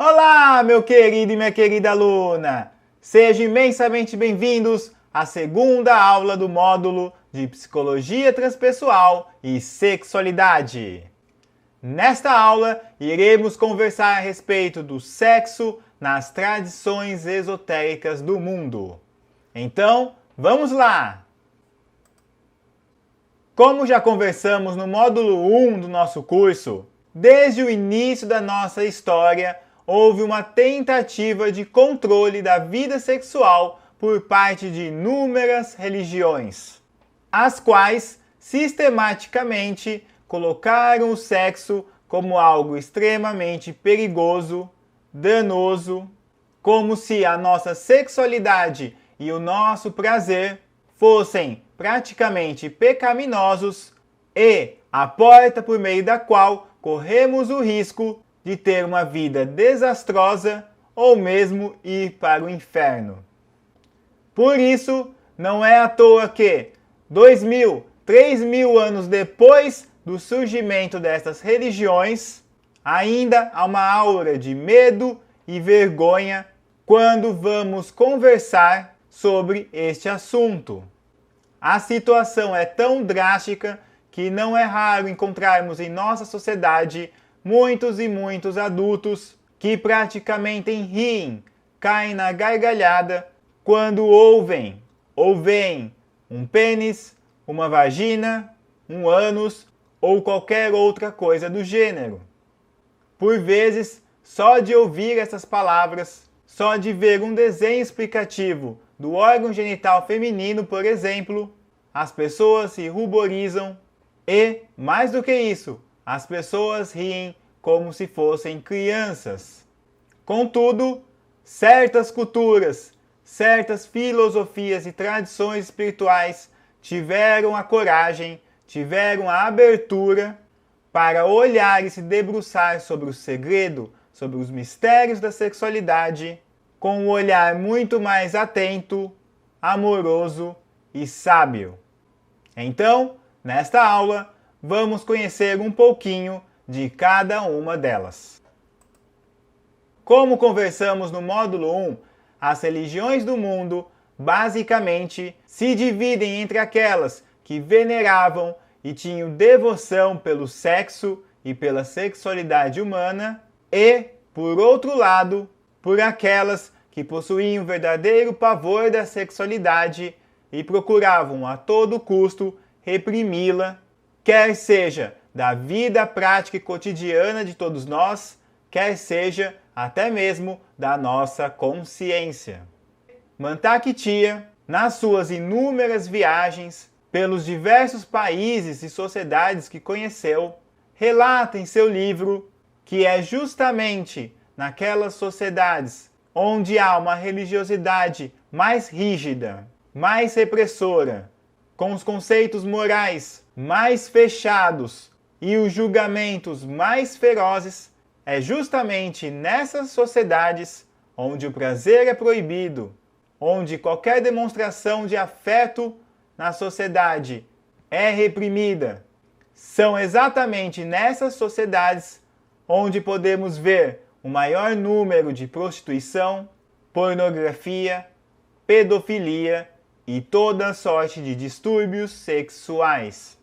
Olá, meu querido e minha querida aluna! Sejam imensamente bem-vindos à segunda aula do módulo de Psicologia Transpessoal e Sexualidade. Nesta aula, iremos conversar a respeito do sexo nas tradições esotéricas do mundo. Então, vamos lá! Como já conversamos no módulo 1 do nosso curso, desde o início da nossa história, houve uma tentativa de controle da vida sexual por parte de inúmeras religiões, as quais sistematicamente colocaram o sexo como algo extremamente perigoso, danoso, como se a nossa sexualidade e o nosso prazer fossem praticamente pecaminosos e a porta por meio da qual corremos o risco de ter uma vida desastrosa ou mesmo ir para o inferno. Por isso, não é à toa que 2.000, 3.000 anos depois do surgimento dessas religiões, ainda há uma aura de medo e vergonha quando vamos conversar sobre este assunto. A situação é tão drástica que não é raro encontrarmos em nossa sociedade muitos e muitos adultos que praticamente riem, caem na gargalhada quando ouvem ou veem um pênis, uma vagina, um ânus ou qualquer outra coisa do gênero. Por vezes, só de ouvir essas palavras, só de ver um desenho explicativo do órgão genital feminino, por exemplo, as pessoas se ruborizam e, mais do que isso, as pessoas riem como se fossem crianças. Contudo, certas culturas, certas filosofias e tradições espirituais tiveram a coragem, tiveram a abertura para olhar e se debruçar sobre o segredo, sobre os mistérios da sexualidade, com um olhar muito mais atento, amoroso e sábio. Então, nesta aula, vamos conhecer um pouquinho de cada uma delas. Como conversamos no módulo 1, as religiões do mundo basicamente se dividem entre aquelas que veneravam e tinham devoção pelo sexo e pela sexualidade humana e, por outro lado, por aquelas que possuíam verdadeiro pavor da sexualidade e procuravam a todo custo reprimi-la, quer seja da vida prática e cotidiana de todos nós, quer seja até mesmo da nossa consciência. Mantak Chia, nas suas inúmeras viagens pelos diversos países e sociedades que conheceu, relata em seu livro que é justamente naquelas sociedades onde há uma religiosidade mais rígida, mais repressora, com os conceitos morais mais fechados e os julgamentos mais ferozes, é justamente nessas sociedades onde o prazer é proibido, onde qualquer demonstração de afeto na sociedade é reprimida. São exatamente nessas sociedades onde podemos ver o maior número de prostituição, pornografia, pedofilia e toda sorte de distúrbios sexuais.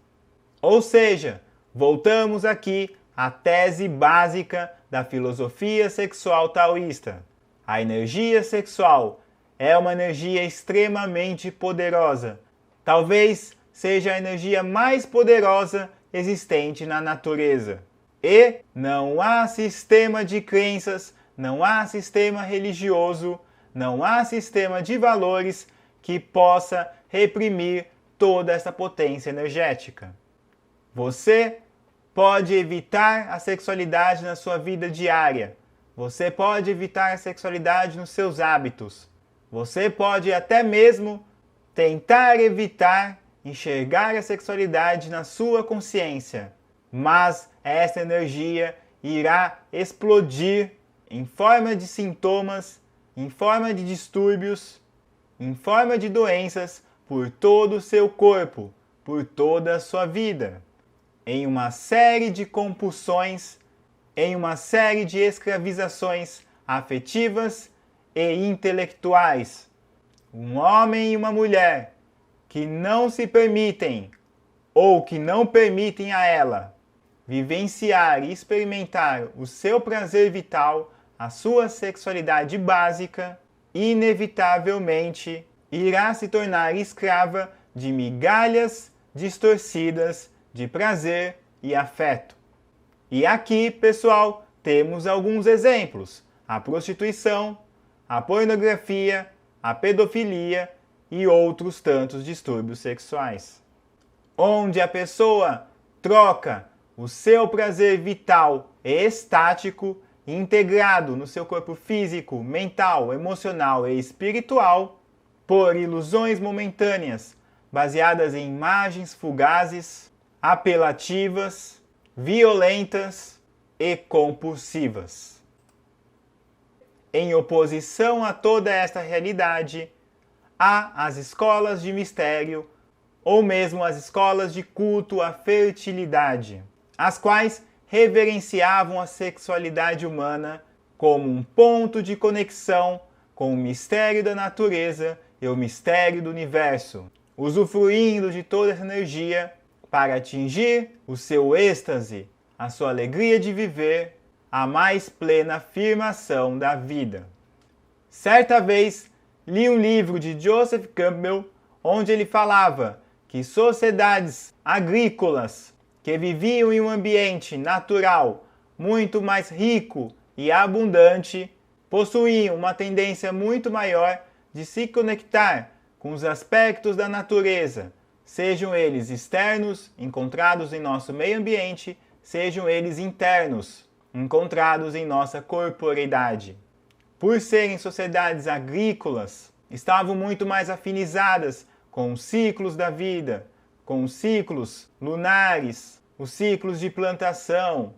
Ou seja, voltamos aqui à tese básica da filosofia sexual taoísta. A energia sexual é uma energia extremamente poderosa. Talvez seja a energia mais poderosa existente na natureza. E não há sistema de crenças, não há sistema religioso, não há sistema de valores que possa reprimir toda essa potência energética. Você pode evitar a sexualidade na sua vida diária. Você pode evitar a sexualidade nos seus hábitos. Você pode até mesmo tentar evitar enxergar a sexualidade na sua consciência. Mas essa energia irá explodir em forma de sintomas, em forma de distúrbios, em forma de doenças por todo o seu corpo, por toda a sua vida, em uma série de compulsões, em uma série de escravizações afetivas e intelectuais. Um homem e uma mulher que não se permitem ou que não permitem a ela vivenciar e experimentar o seu prazer vital, a sua sexualidade básica, inevitavelmente irá se tornar escrava de migalhas distorcidas de prazer e afeto. E aqui, pessoal, temos alguns exemplos: a prostituição, a pornografia, a pedofilia e outros tantos distúrbios sexuais, onde a pessoa troca o seu prazer vital e estático, integrado no seu corpo físico, mental, emocional e espiritual, por ilusões momentâneas, baseadas em imagens fugazes, apelativas, violentas e compulsivas. Em oposição a toda esta realidade, há as escolas de mistério, ou mesmo as escolas de culto à fertilidade, as quais reverenciavam a sexualidade humana como um ponto de conexão com o mistério da natureza e o mistério do universo, usufruindo de toda essa energia para atingir o seu êxtase, a sua alegria de viver, a mais plena afirmação da vida. Certa vez, li um livro de Joseph Campbell, onde ele falava que sociedades agrícolas que viviam em um ambiente natural muito mais rico e abundante possuíam uma tendência muito maior de se conectar com os aspectos da natureza, sejam eles externos, encontrados em nosso meio ambiente, sejam eles internos, encontrados em nossa corporeidade. Por serem sociedades agrícolas, estavam muito mais afinizadas com os ciclos da vida, com os ciclos lunares, os ciclos de plantação.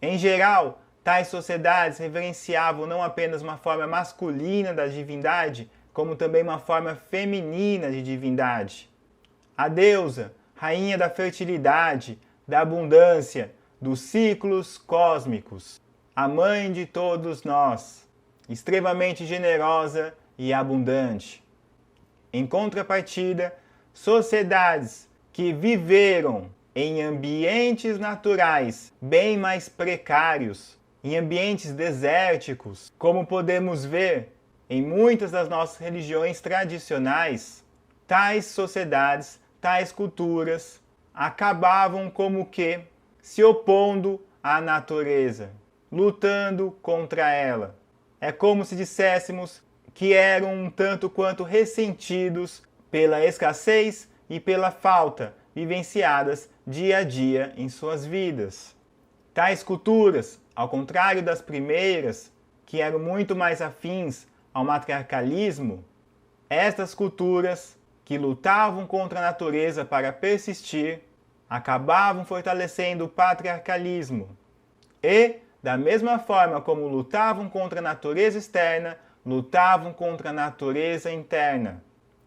Em geral, tais sociedades reverenciavam não apenas uma forma masculina da divindade, como também uma forma feminina de divindade. A deusa, rainha da fertilidade, da abundância, dos ciclos cósmicos, a mãe de todos nós, extremamente generosa e abundante. Em contrapartida, sociedades que viveram em ambientes naturais bem mais precários, em ambientes desérticos, como podemos ver em muitas das nossas religiões tradicionais, tais sociedades, tais culturas, acabavam como que se opondo à natureza, lutando contra ela. É como se disséssemos que eram um tanto quanto ressentidos pela escassez e pela falta vivenciadas dia a dia em suas vidas. Tais culturas, ao contrário das primeiras, que eram muito mais afins ao matriarcalismo, estas culturas que lutavam contra a natureza para persistir, acabavam fortalecendo o patriarcalismo. E, da mesma forma como lutavam contra a natureza externa, lutavam contra a natureza interna.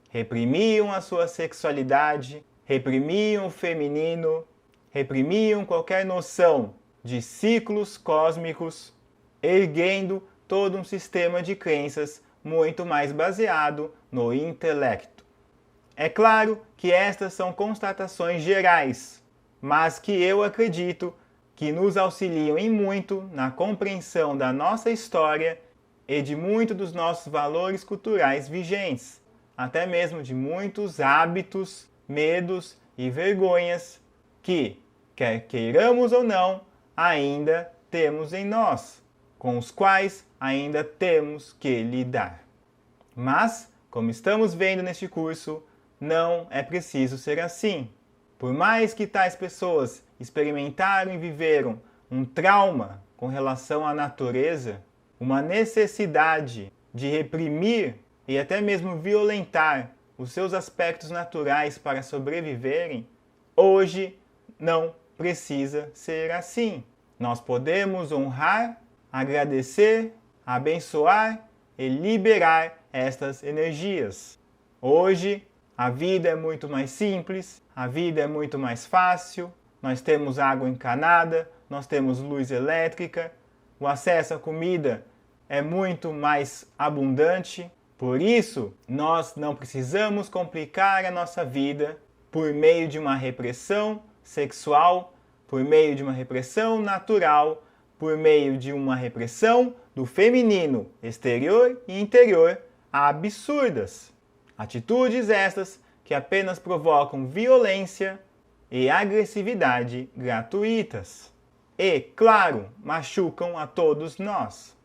Reprimiam a sua sexualidade, reprimiam o feminino, reprimiam qualquer noção de ciclos cósmicos, erguendo todo um sistema de crenças muito mais baseado no intelecto. É claro que estas são constatações gerais, mas que eu acredito que nos auxiliam em muito na compreensão da nossa história e de muitos dos nossos valores culturais vigentes, até mesmo de muitos hábitos, medos e vergonhas que, quer queiramos ou não, ainda temos em nós, com os quais ainda temos que lidar. Mas, como estamos vendo neste curso, não é preciso ser assim. Por mais que tais pessoas experimentaram e viveram um trauma com relação à natureza, uma necessidade de reprimir e até mesmo violentar os seus aspectos naturais para sobreviverem, hoje não precisa ser assim. Nós podemos honrar, agradecer, abençoar e liberar estas energias. Hoje, a vida é muito mais simples, a vida é muito mais fácil, nós temos água encanada, nós temos luz elétrica, o acesso à comida é muito mais abundante. Por isso, nós não precisamos complicar a nossa vida por meio de uma repressão sexual, por meio de uma repressão natural, por meio de uma repressão do feminino exterior e interior absurdas. Atitudes estas que apenas provocam violência e agressividade gratuitas. E, claro, machucam a todos nós.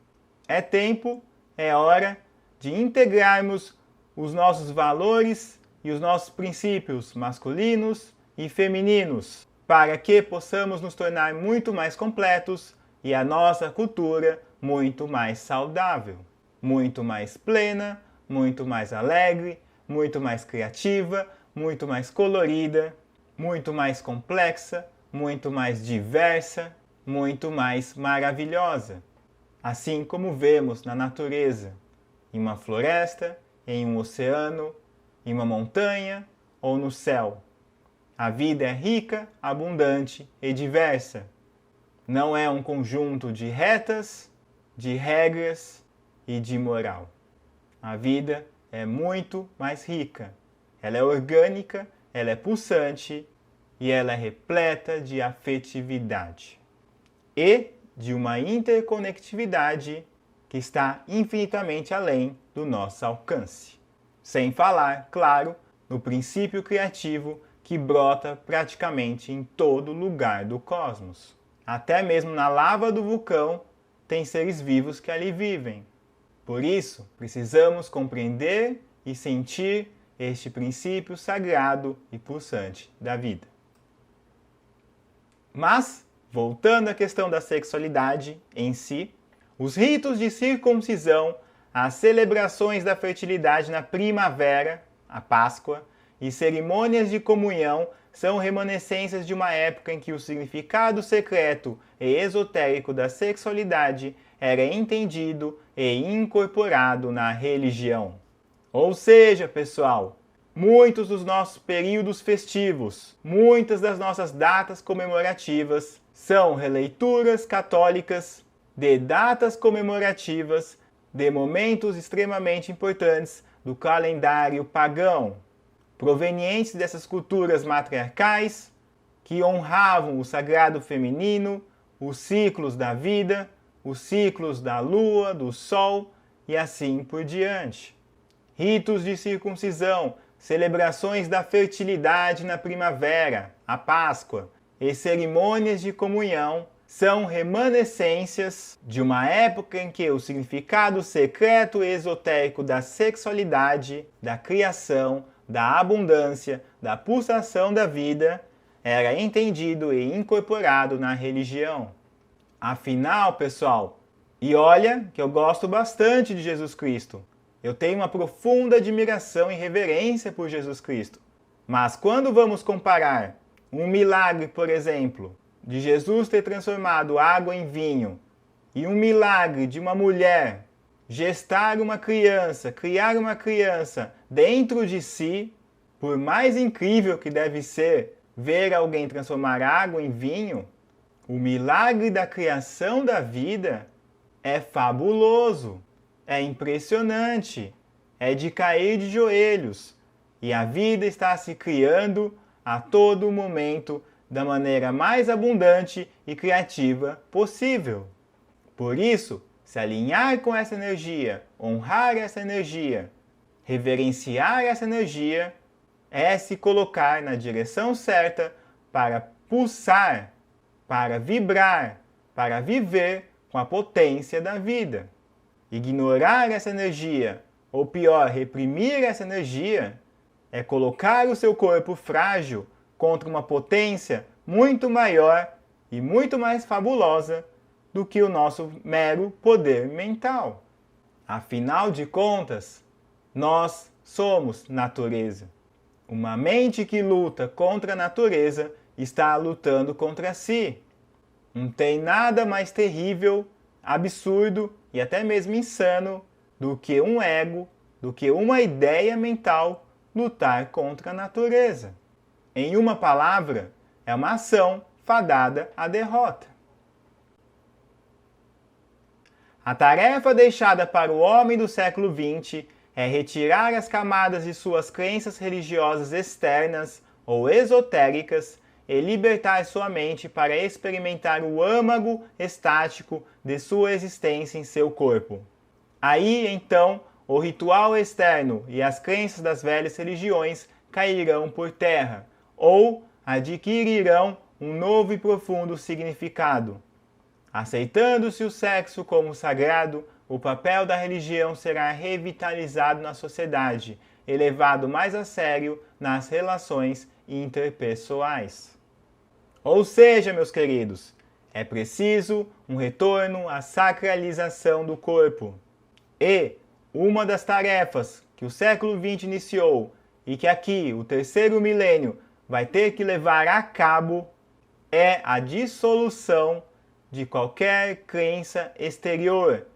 É tempo, é hora de integrarmos os nossos valores e os nossos princípios masculinos e femininos, para que possamos nos tornar muito mais completos e a nossa cultura muito mais saudável, muito mais plena, muito mais alegre, muito mais criativa, muito mais colorida, muito mais complexa, muito mais diversa, muito mais maravilhosa. Assim como vemos na natureza, em uma floresta, em um oceano, em uma montanha ou no céu. A vida é rica, abundante e diversa. Não é um conjunto de retas, de regras e de moral. A vida é muito mais rica. Ela é orgânica, ela é pulsante e ela é repleta de afetividade. E de uma interconectividade que está infinitamente além do nosso alcance. Sem falar, claro, no princípio criativo que brota praticamente em todo lugar do cosmos. Até mesmo na lava do vulcão tem seres vivos que ali vivem. Por isso, precisamos compreender e sentir este princípio sagrado e pulsante da vida. Mas, voltando à questão da sexualidade em si, os ritos de circuncisão, as celebrações da fertilidade na primavera, a Páscoa, e cerimônias de comunhão são remanescências de uma época em que o significado secreto e esotérico da sexualidade era entendido e incorporado na religião. Ou seja, pessoal, muitos dos nossos períodos festivos, muitas das nossas datas comemorativas são releituras católicas de datas comemorativas de momentos extremamente importantes do calendário pagão, provenientes dessas culturas matriarcais que honravam o sagrado feminino, os ciclos da vida, os ciclos da lua, do sol e assim por diante. Ritos de circuncisão, celebrações da fertilidade na primavera, a Páscoa, e cerimônias de comunhão são remanescências de uma época em que o significado secreto e esotérico da sexualidade, da criação, da abundância, da pulsação da vida era entendido e incorporado na religião. Afinal, pessoal, e olha que eu gosto bastante de Jesus Cristo. Eu tenho uma profunda admiração e reverência por Jesus Cristo. Mas quando vamos comparar um milagre, por exemplo, de Jesus ter transformado água em vinho, e um milagre de uma mulher gestar uma criança, criar uma criança dentro de si, por mais incrível que deve ser ver alguém transformar água em vinho, o milagre da criação da vida é fabuloso, é impressionante, é de cair de joelhos, e a vida está se criando a todo momento da maneira mais abundante e criativa possível. Por isso, se alinhar com essa energia, honrar essa energia, reverenciar essa energia, é se colocar na direção certa para pulsar, para vibrar, para viver com a potência da vida. Ignorar essa energia, ou pior, reprimir essa energia, é colocar o seu corpo frágil contra uma potência muito maior e muito mais fabulosa do que o nosso mero poder mental. Afinal de contas, nós somos natureza. Uma mente que luta contra a natureza está lutando contra si. Não tem nada mais terrível, absurdo e até mesmo insano do que um ego, do que uma ideia mental lutar contra a natureza. Em uma palavra, é uma ação fadada à derrota. A tarefa deixada para o homem do século XX é retirar as camadas de suas crenças religiosas externas ou esotéricas e libertar sua mente para experimentar o âmago estático de sua existência em seu corpo. Aí, então, o ritual externo e as crenças das velhas religiões cairão por terra, ou adquirirão um novo e profundo significado. Aceitando-se o sexo como sagrado, o papel da religião será revitalizado na sociedade e levado mais a sério nas relações interpessoais. Ou seja, meus queridos, é preciso um retorno à sacralização do corpo. E uma das tarefas que o século XX iniciou e que aqui, o terceiro milênio, vai ter que levar a cabo é a dissolução de qualquer crença exterior,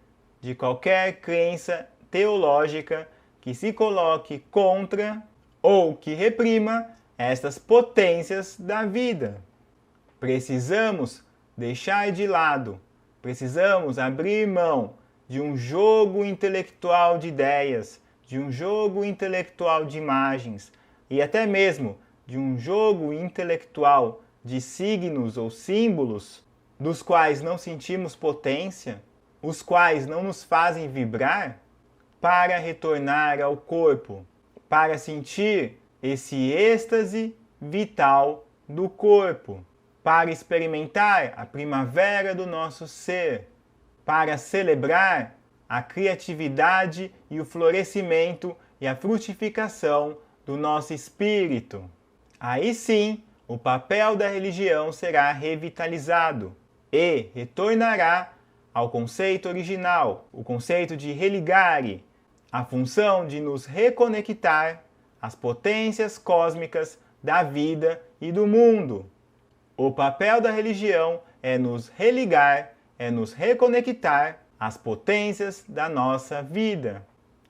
de qualquer crença teológica que se coloque contra ou que reprima estas potências da vida. Precisamos deixar de lado, precisamos abrir mão de um jogo intelectual de ideias, de um jogo intelectual de imagens e até mesmo de um jogo intelectual de signos ou símbolos dos quais não sentimos potência, os quais não nos fazem vibrar, para retornar ao corpo, para sentir esse êxtase vital do corpo, para experimentar a primavera do nosso ser, para celebrar a criatividade e o florescimento e a frutificação do nosso espírito. Aí sim, o papel da religião será revitalizado e retornará ao conceito original, o conceito de religare, a função de nos reconectar às potências cósmicas da vida e do mundo. O papel da religião é nos religar, é nos reconectar às potências da nossa vida.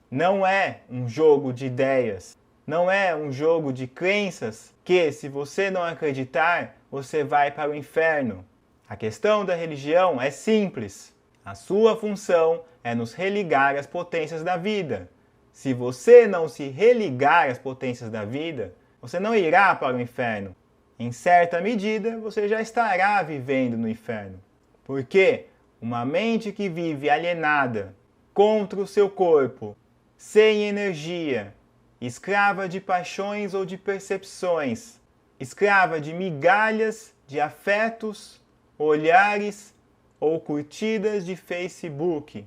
Não é um jogo de ideias, não é um jogo de crenças que, se você não acreditar, você vai para o inferno. A questão da religião é simples. A sua função é nos religar às potências da vida. Se você não se religar às potências da vida, você não irá para o inferno. Em certa medida, você já estará vivendo no inferno. Porque uma mente que vive alienada, contra o seu corpo, sem energia, escrava de paixões ou de percepções, escrava de migalhas, de afetos, olhares ou curtidas de Facebook.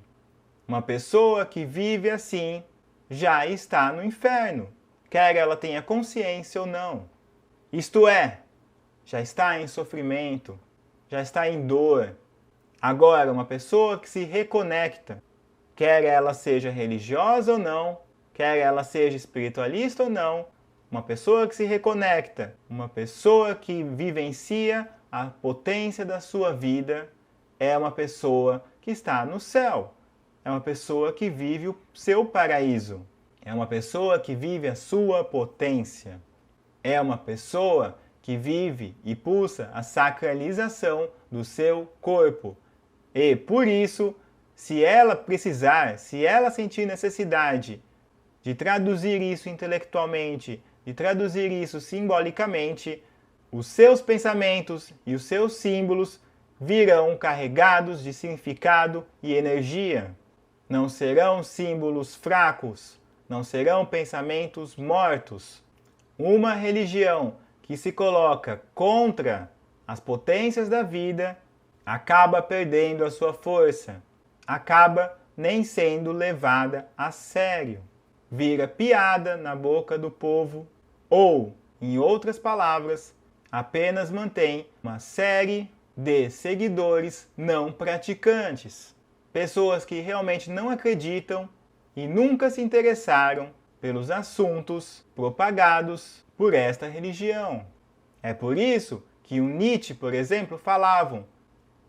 Uma pessoa que vive assim já está no inferno, quer ela tenha consciência ou não. Isto é, já está em sofrimento, já está em dor. Agora, uma pessoa que se reconecta, quer ela seja religiosa ou não, quer ela seja espiritualista ou não, uma pessoa que se reconecta, uma pessoa que vivencia a potência da sua vida, é uma pessoa que está no céu. É uma pessoa que vive o seu paraíso. É uma pessoa que vive a sua potência. É uma pessoa que vive e pulsa a sacralização do seu corpo. E, por isso, se ela precisar, se ela sentir necessidade de traduzir isso intelectualmente, de traduzir isso simbolicamente, os seus pensamentos e os seus símbolos virão carregados de significado e energia. Não serão símbolos fracos, não serão pensamentos mortos. Uma religião que se coloca contra as potências da vida acaba perdendo a sua força, acaba nem sendo levada a sério. Vira piada na boca do povo ou, em outras palavras, apenas mantém uma série de seguidores não praticantes. Pessoas que realmente não acreditam e nunca se interessaram pelos assuntos propagados por esta religião. É por isso que o Nietzsche, por exemplo, falavam: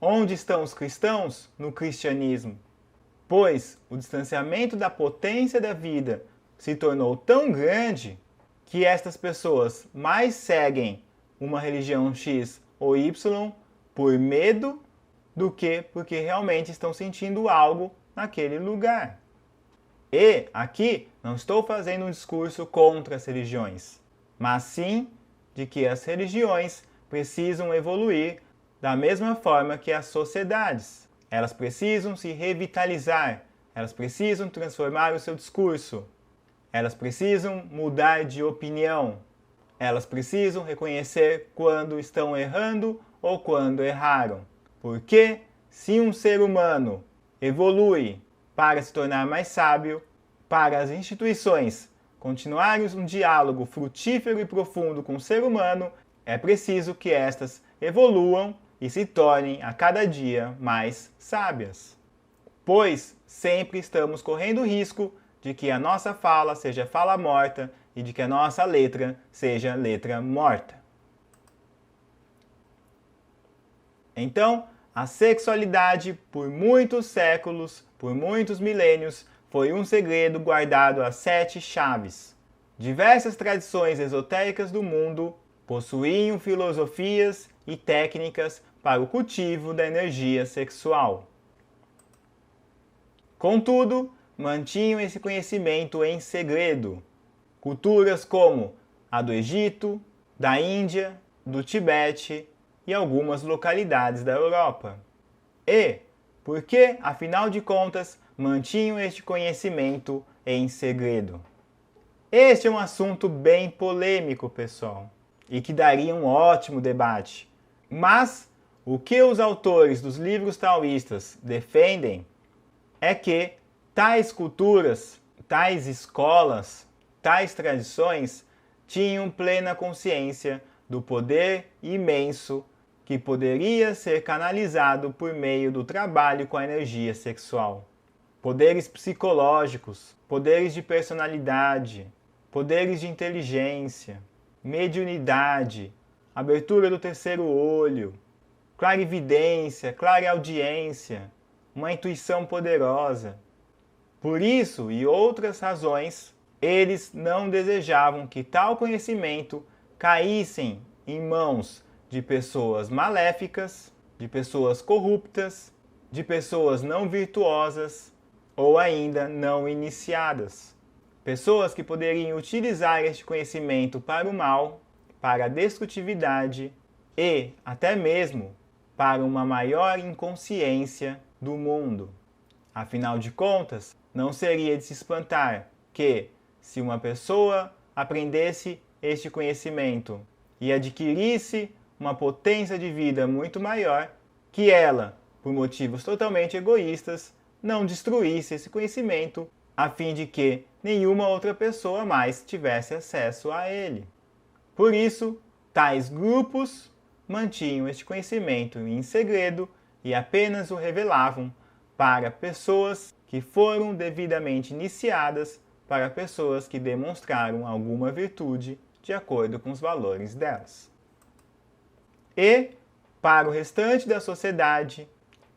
onde estão os cristãos no cristianismo? Pois o distanciamento da potência da vida se tornou tão grande que estas pessoas mais seguem uma religião X ou Y por medo do que porque realmente estão sentindo algo naquele lugar. E aqui não estou fazendo um discurso contra as religiões, mas sim de que as religiões precisam evoluir da mesma forma que as sociedades. Elas precisam se revitalizar, elas precisam transformar o seu discurso, elas precisam mudar de opinião, elas precisam reconhecer quando estão errando ou quando erraram. Porque se um ser humano evolui para se tornar mais sábio, para as instituições continuarem um diálogo frutífero e profundo com o ser humano, é preciso que estas evoluam e se tornem a cada dia mais sábias. Pois sempre estamos correndo o risco de que a nossa fala seja fala morta e de que a nossa letra seja letra morta. Então, a sexualidade, por muitos séculos, por muitos milênios, foi um segredo guardado a 7 chaves. Diversas tradições esotéricas do mundo possuíam filosofias e técnicas para o cultivo da energia sexual. Contudo, mantinham esse conhecimento em segredo. Culturas como a do Egito, da Índia, do Tibete e algumas localidades da Europa. E por que, afinal de contas, mantinham este conhecimento em segredo? Este é um assunto bem polêmico, pessoal, e que daria um ótimo debate. Mas o que os autores dos livros taoístas defendem é que tais culturas, tais escolas, tais tradições tinham plena consciência do poder imenso que poderia ser canalizado por meio do trabalho com a energia sexual. Poderes psicológicos, poderes de personalidade, poderes de inteligência, mediunidade, abertura do terceiro olho, clarividência, clareaudiência, uma intuição poderosa. Por isso e outras razões, eles não desejavam que tal conhecimento caíssem em mãos de pessoas maléficas, de pessoas corruptas, de pessoas não virtuosas ou ainda não iniciadas. Pessoas que poderiam utilizar este conhecimento para o mal, para a destrutividade e até mesmo para uma maior inconsciência do mundo. Afinal de contas, não seria de se espantar que, se uma pessoa aprendesse este conhecimento e adquirisse uma potência de vida muito maior, que ela, por motivos totalmente egoístas, não destruísse esse conhecimento a fim de que nenhuma outra pessoa mais tivesse acesso a ele. Por isso, tais grupos mantinham este conhecimento em segredo e apenas o revelavam para pessoas que foram devidamente iniciadas, para pessoas que demonstraram alguma virtude de acordo com os valores delas. E, para o restante da sociedade,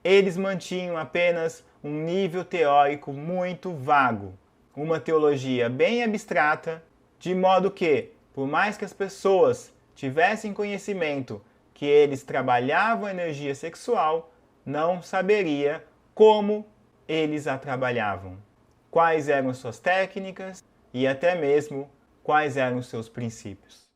eles mantinham apenas um nível teórico muito vago, uma teologia bem abstrata, de modo que, por mais que as pessoas tivessem conhecimento que eles trabalhavam a energia sexual, não saberia como eles a trabalhavam, quais eram suas técnicas e até mesmo quais eram seus princípios.